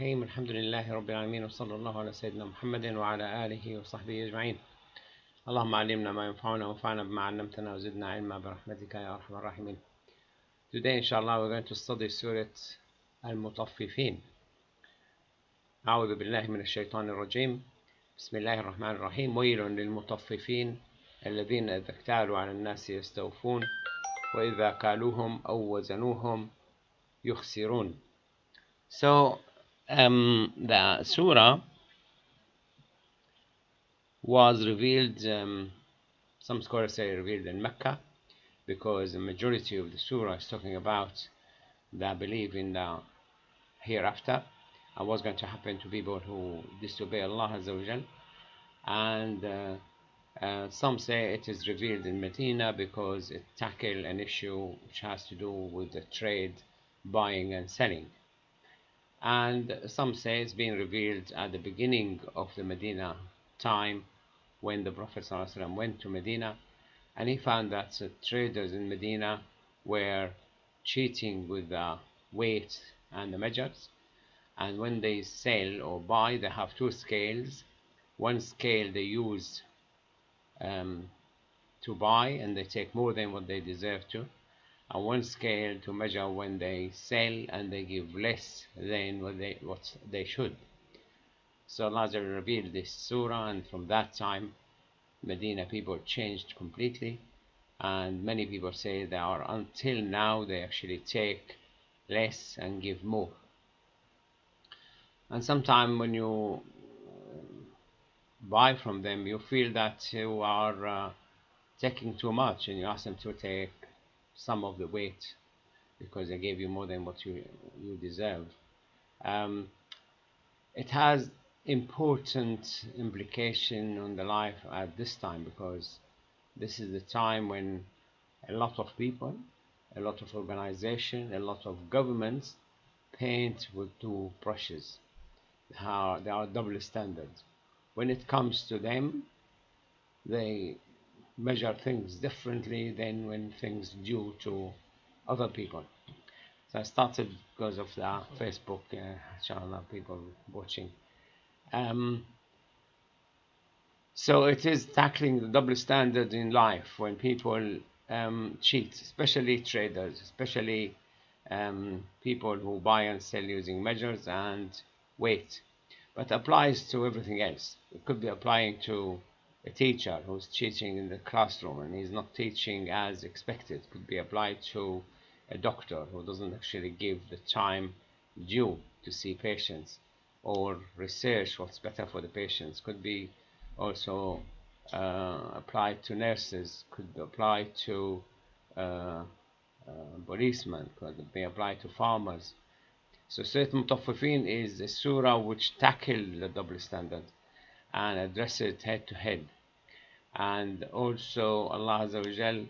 الرحيم الحمد لله رب العالمين وصلى الله على سيدنا محمد وعلى آله وصحبه أجمعين. اللهم علمنا ما ينفعنا وانفعنا بما علمتنا وزدنا علما برحمتك يا أرحم الراحمين. Today inshallah we're going to study Surah المطففين. أعوذ بالله من الشيطان الرجيم. بسم الله الرحمن الرحيم. ويل للمطففين الذين إذا اكتالوا على الناس يستوفون وإذا كالوهم أو وزنوهم يخسرون. So the surah was revealed, some scholars say revealed in Mecca, because the majority of the surah is talking about the belief in the hereafter and what's going to happen to people who disobey Allah Azza wa Jal. And some say it is revealed in Medina because it tackles an issue which has to do with the trade, buying and selling. And some say it's being revealed at the beginning of the Medina time, when the Prophet ﷺ went to Medina, and he found that the traders in Medina were cheating with the weight and the measures. And when they sell or buy, they have two scales. One scale they use to buy, and they take more than what they deserve to, and one scale to measure when they sell, and they give less than what they should. So Allah revealed this surah, and from that time Medina people changed completely, and many people say they are, until now they actually take less and give more. And sometimes when you buy from them, you feel that you are taking too much, and you ask them to take some of the weight because they gave you more than what you deserve. It has important implication on the life at this time, because this is the time when a lot of people, a lot of organizations, a lot of governments paint with two brushes. They are double standards. When it comes to them, they measure things differently than when things due to other people. So I started because of the Facebook, inshallah, people watching. So it is tackling the double standard in life when people cheat, especially traders, especially people who buy and sell using measures and weight. But applies to everything else. It could be applying to a teacher who's teaching in the classroom and he's not teaching as expected. It could be applied to a doctor who doesn't actually give the time due to see patients, or research what's better for the patients. Could be also applied to nurses, could be applied to policemen, could be applied to farmers. So Surah Mutaffifin is a surah which tackles the double standard and address it head to head. And also Allah Azza wa Jal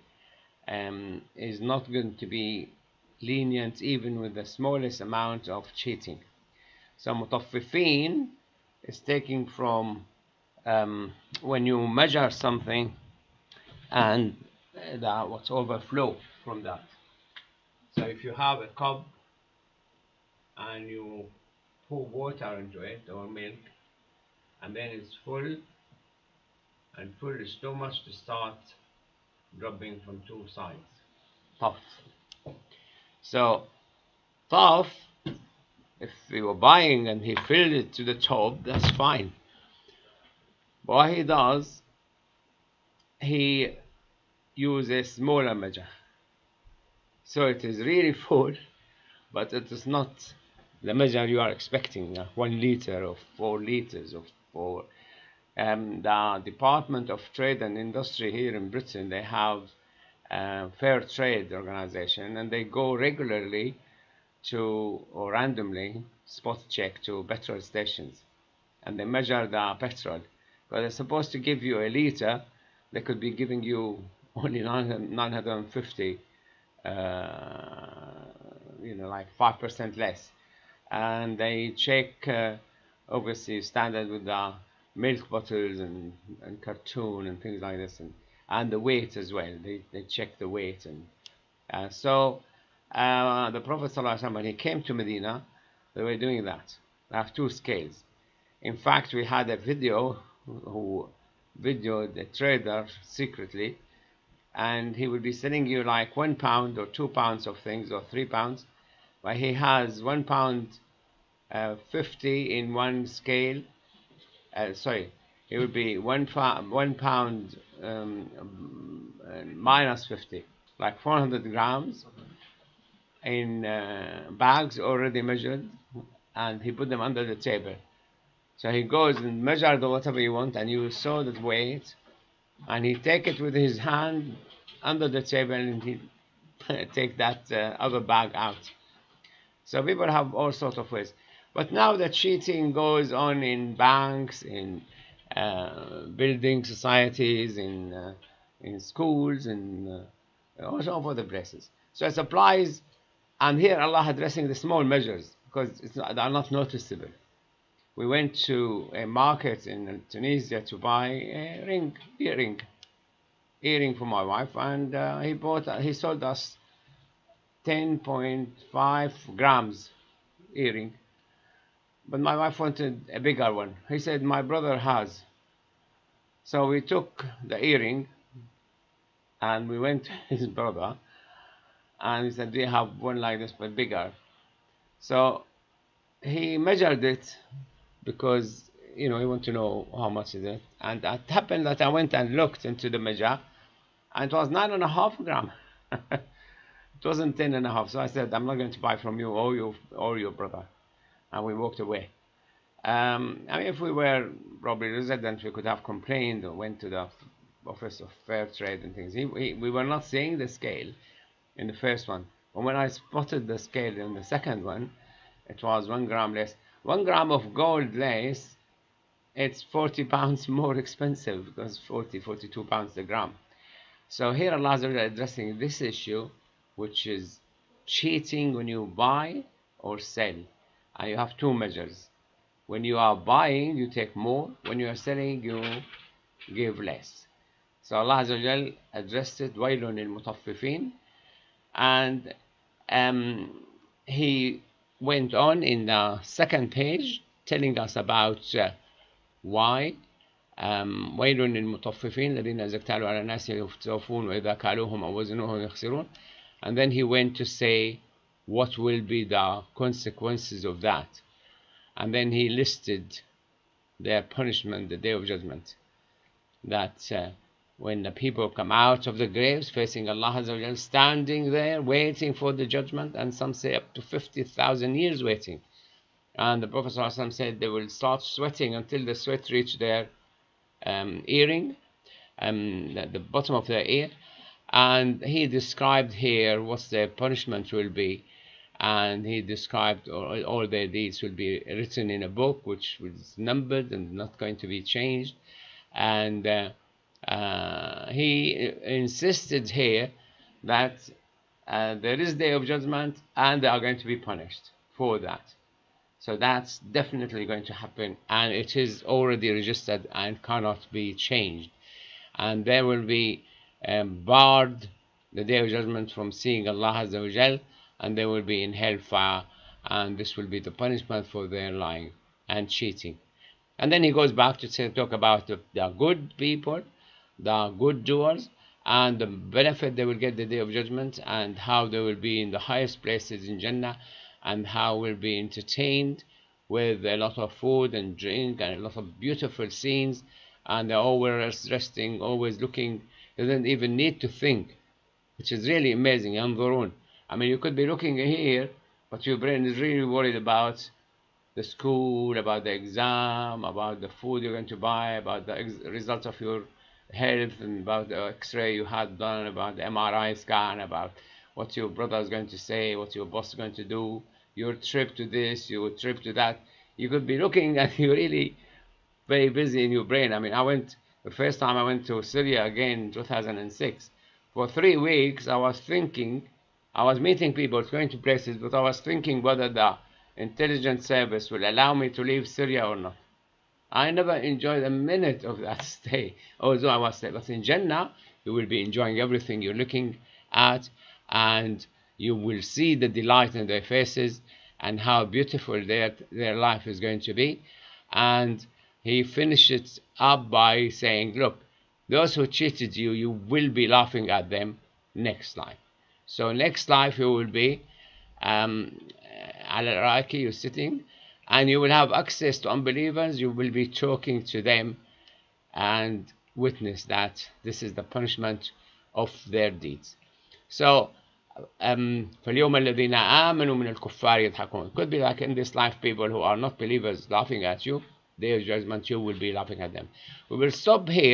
is not going to be lenient even with the smallest amount of cheating. So Mutaffifin is taking from when you measure something and what's overflow from that. So if you have a cup and you pour water into it or milk, and then it's full, and full is too much to start dropping from two sides. Tough. So tough, if you were buying and he filled it to the top, that's fine. But what he does, he uses smaller measure. So it is really full, but it is not the measure you are expecting, 1 liter or 4 liters of 4. The Department of Trade and Industry here in Britain, they have a fair trade organization, and they go regularly to, or randomly, spot check to petrol stations, and they measure the petrol. But they're supposed to give you a liter, they could be giving you only 950, like 5% less. And they check, obviously, standard with the milk bottles and cartoon and things like this, and the weight as well. They check the weight. And so the Prophet ﷺ, when he came to Medina, they were doing that. I have two scales. In fact, we had a video who videoed the trader secretly, and he will be selling you like 1 pound or 2 pounds of things or 3 pounds, but he has 1 pound 50 in one scale. Sorry, it would be 1 pound minus 50, like 400 grams in bags already measured, and he put them under the table. So he goes and measures whatever you want, and you saw that weight, and he take it with his hand under the table, and he take that other bag out. So people have all sorts of ways. But now the cheating goes on in banks, in building societies, in schools, and also over the places. So it applies, and here Allah addressing the small measures because they are not noticeable. We went to a market in Tunisia to buy a earring for my wife, and he sold us 10.5 grams earring, but my wife wanted a bigger one. He said my brother has. So we took the earring and we went to his brother, and he said, do you have one like this but bigger? So he measured it because he wanted to know how much is it, and it happened that I went and looked into the measure, and it was 9.5 grams. It wasn't 10.5. So I said, I'm not going to buy from you or your brother, and we walked away. I mean, if we were probably residents, we could have complained or went to the Office of Fair Trade and things. We were not seeing the scale in the first one, but when I spotted the scale in the second one, it was 1 gram less. 1 gram of gold lace, it's 40 pounds more expensive because 42 pounds a gram. So here Allah is addressing this issue, which is cheating when you buy or sell. And you have two measures. When you are buying, you take more. When you are selling, you give less. So Allah addressed it, وَيْلٌ لِلْمُطَفِّفِينَ. And he went on in the second page telling us about why ويل للمطففين الذين إذا اكتالوا على الناس يستوفون وإذا كالوهم أو وزنوهم يخسرون. And then he went to say what will be the consequences of that, and then he listed their punishment, the day of judgment, that when the people come out of the graves facing Allah Azza wa Jal, standing there waiting for the judgment, and some say up to 50,000 years waiting, and the Prophet ﷺ said they will start sweating until the sweat reach their earring, the bottom of their ear. And he described here what their punishment will be, and he described all their deeds will be written in a book which was numbered and not going to be changed. And he insisted here that there is day of judgment and they are going to be punished for that. So that's definitely going to happen, and it is already registered and cannot be changed. And there will be barred the day of judgment from seeing Allah Azza wa Jal, and they will be in hellfire, and this will be the punishment for their lying and cheating. And then he goes back to talk about the good people, the good doers, and the benefit they will get the day of judgment, and how they will be in the highest places in Jannah, and how will be entertained with a lot of food and drink and a lot of beautiful scenes, and they're always resting, always looking. They don't even need to think, which is really amazing. ينظرون. I mean, you could be looking here, but your brain is really worried about the school, about the exam, about the food you're going to buy, about the results of your health, and about the x-ray you had done, about the MRI scan, about what your brother is going to say, what your boss is going to do, your trip to this, your trip to that. You could be looking and you're really very busy in your brain. I mean, the first time I went to Syria again in 2006, for 3 weeks I was thinking, I was meeting people, going to places, but I was thinking whether the intelligence service will allow me to leave Syria or not. I never enjoyed a minute of that stay, although I was there. But in Jannah, you will be enjoying everything you're looking at, and you will see the delight in their faces, and how beautiful their life is going to be. And he finished it up by saying, look, those who cheated you, you will be laughing at them next life. So next life you will be al-Iraqi, you're sitting, and you will have access to unbelievers. You will be talking to them and witness that this is the punishment of their deeds. So فَالْيَوْمَ الَّذِينَ آمَنُوا مِنَ الْكُفَّارِ يَضْحَكُونَ. Could be like in this life, people who are not believers laughing at you. Their judgment, you will be laughing at them. We will stop here.